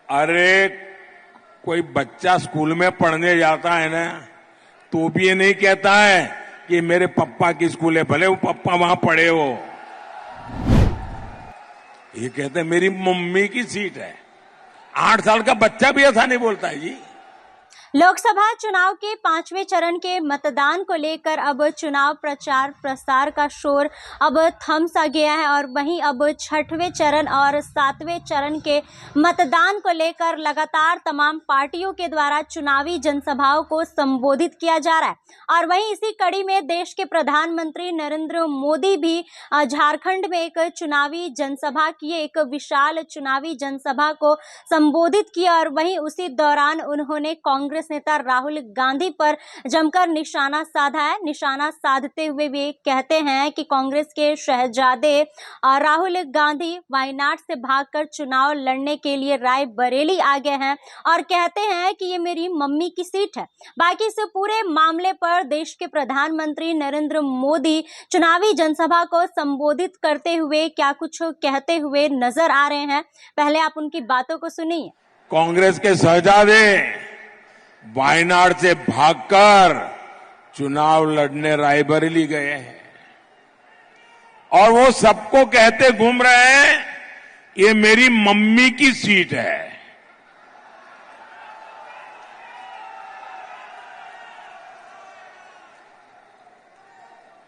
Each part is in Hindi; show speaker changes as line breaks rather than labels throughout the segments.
अरे कोई बच्चा स्कूल में पढ़ने जाता है ना, तो भी ये नहीं कहता है कि मेरे पापा की स्कूल है, भले वो पापा वहां पढ़े हो। ये कहते हैं मेरी मम्मी की सीट है। 8 साल का बच्चा भी ऐसा नहीं बोलता है जी।
लोकसभा चुनाव के 5वें चरण के मतदान को लेकर अब चुनाव प्रचार प्रसार का शोर अब थम सा गया है और वहीं अब 6वें चरण और 7वें चरण के मतदान को लेकर लगातार तमाम पार्टियों के द्वारा चुनावी जनसभाओं को संबोधित किया जा रहा है। और वहीं इसी कड़ी में देश के प्रधानमंत्री नरेंद्र मोदी भी झारखंड में एक चुनावी जनसभा किए, एक विशाल चुनावी जनसभा को संबोधित किया और वहीं उसी दौरान उन्होंने कांग्रेस नेता राहुल गांधी पर जमकर निशाना साधा है। निशाना साधते हुए वे कहते हैं कि कांग्रेस के शहजादे राहुल गांधी वायनाड से भागकर चुनाव लड़ने के लिए रायबरेली आ गए हैं और कहते हैं कि ये मेरी मम्मी की सीट है। बाकी इस पूरे मामले पर देश के प्रधानमंत्री नरेंद्र मोदी चुनावी जनसभा को संबोधित करते हुए क्या कुछ कहते हुए नजर आ रहे हैं, पहले आप उनकी बातों को सुनिए।
कांग्रेस के शहजादे वायनाड से भागकर चुनाव लड़ने रायबरेली गए हैं और वो सबको कहते घूम रहे हैं ये मेरी मम्मी की सीट है।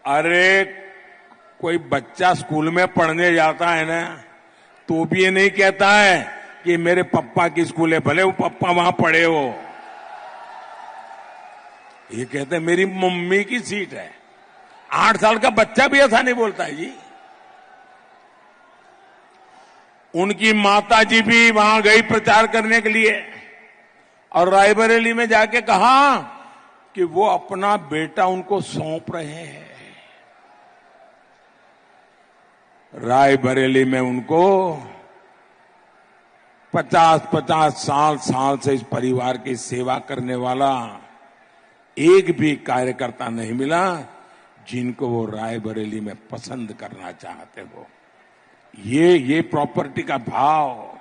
अरे कोई बच्चा स्कूल में पढ़ने जाता है ना, तो भी ये नहीं कहता है कि मेरे पापा की स्कूल है, भले वो पापा वहां पढ़े हो। ये कहते हैं मेरी मम्मी की सीट है। 8 साल का बच्चा भी ऐसा नहीं बोलता है जी। उनकी माता जी भी वहां गई प्रचार करने के लिए और रायबरेली में जाके कहा कि वो अपना बेटा उनको सौंप रहे हैं। रायबरेली में उनको 50-50 साल से इस परिवार की सेवा करने वाला एक भी कार्यकर्ता नहीं मिला जिनको वो रायबरेली में पसंद करना चाहते हो। ये प्रॉपर्टी का भाव।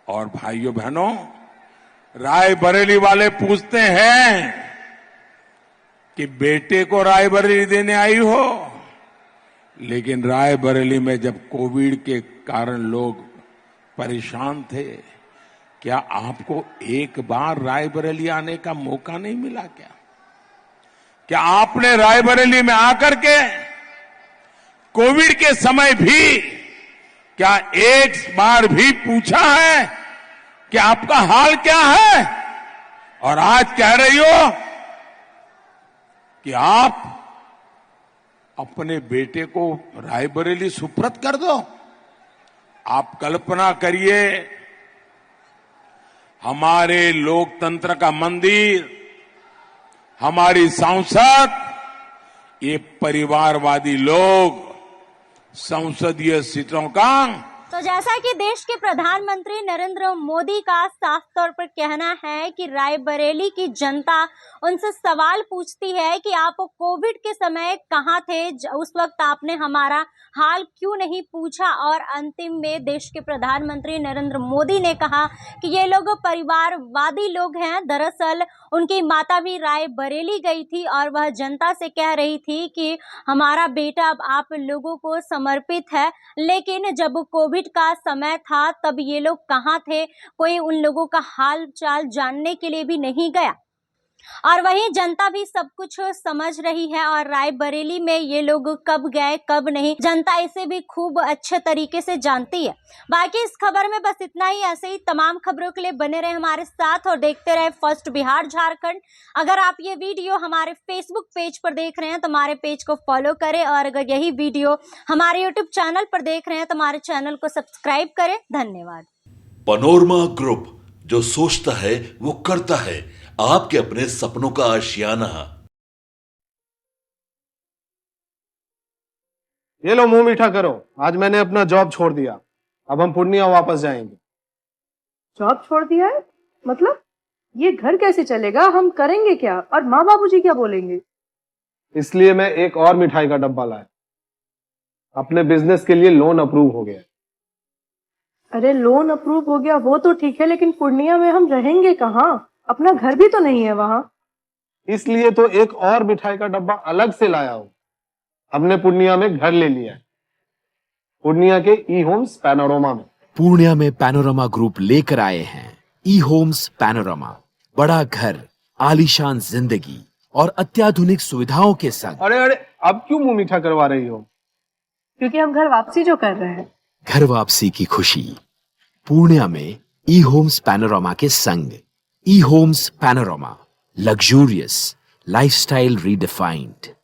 और भाइयों बहनों, रायबरेली वाले पूछते हैं कि बेटे को रायबरेली देने आई हो, लेकिन रायबरेली में जब कोविड के कारण लोग परेशान थे, क्या आपको एक बार रायबरेली आने का मौका नहीं मिला क्या आपने रायबरेली में आकर के कोविड के समय भी क्या एक बार भी पूछा है कि आपका हाल क्या है? और आज कह रही हो कि आप अपने बेटे को रायबरेली सुपुर्द कर दो। आप कल्पना करिए, हमारे लोकतंत्र का मंदिर, हमारी सांसद, ये परिवारवादी लोग संसदीय सीटों का।
तो जैसा कि देश के प्रधानमंत्री नरेंद्र मोदी का साफ तौर पर कहना है कि रायबरेली की जनता उनसे सवाल पूछती है कि आप कोविड के समय कहां थे, उस वक्त आपने हमारा हाल क्यों नहीं पूछा। और अंतिम में देश के प्रधानमंत्री नरेंद्र मोदी ने कहा कि ये लोग परिवारवादी लोग हैं। दरअसल उनकी माता भी रायबरेली गई थी और वह जनता से कह रही थी कि हमारा बेटा अब आप लोगों को समर्पित है, लेकिन जब कोविड का समय था तब ये लोग कहाँ थे, कोई उन लोगों का हाल चाल जानने के लिए भी नहीं गया। और वहीं जनता भी सब कुछ समझ रही है और रायबरेली में ये लोग कब गए कब नहीं, जनता इसे भी खूब अच्छे तरीके से जानती है। बाकी इस खबर में बस इतना ही। ऐसे ही तमाम खबरों के लिए बने रहे हमारे साथ और देखते रहे फर्स्ट बिहार झारखंड। अगर आप ये वीडियो हमारे फेसबुक पेज पर देख रहे हैं तो हमारे पेज को फॉलो करें, और अगर यही वीडियो हमारे यूट्यूब चैनल पर देख रहे हैं तो हमारे चैनल को सब्सक्राइब करें। धन्यवाद।
पनोरमा ग्रुप, जो सोचता है वो करता है, आपके अपने सपनों का आशियाना।
ये लो मुंह मीठा करो, आज मैंने अपना जॉब छोड़ दिया, अब हम पूर्णिया वापस जाएंगे।
जॉब छोड़ दिया है? मतलब ये घर कैसे चलेगा, हम करेंगे क्या, और माँ बाबूजी क्या बोलेंगे?
इसलिए मैं एक और मिठाई का डब्बा लाया। अपने बिजनेस के लिए लोन अप्रूव हो गया।
अरे लोन अप्रूव हो गया वो तो ठीक है, लेकिन पूर्णिया में हम रहेंगे कहाँ? अपना घर भी तो नहीं है वहाँ।
इसलिए तो एक और मिठाई का डब्बा अलग से लाया हूँ। हमने पूर्णिया में घर ले लिया है, पूर्णिया के ई होम्स पैनोरमा में।
पूर्णिया में पैनोरमा ग्रुप लेकर आए हैं ई होम्स पैनोरमा, बड़ा घर, आलीशान जिंदगी और अत्याधुनिक सुविधाओं के संग।
अरे अरे, अब क्यों मुंह मीठा करवा रही हो?
क्योंकि हम घर वापसी जो कर रहे हैं।
घर वापसी की खुशी पूर्णिया में ई होम्स पैनोरमा के संग। ई homes panorama, luxurious lifestyle redefined.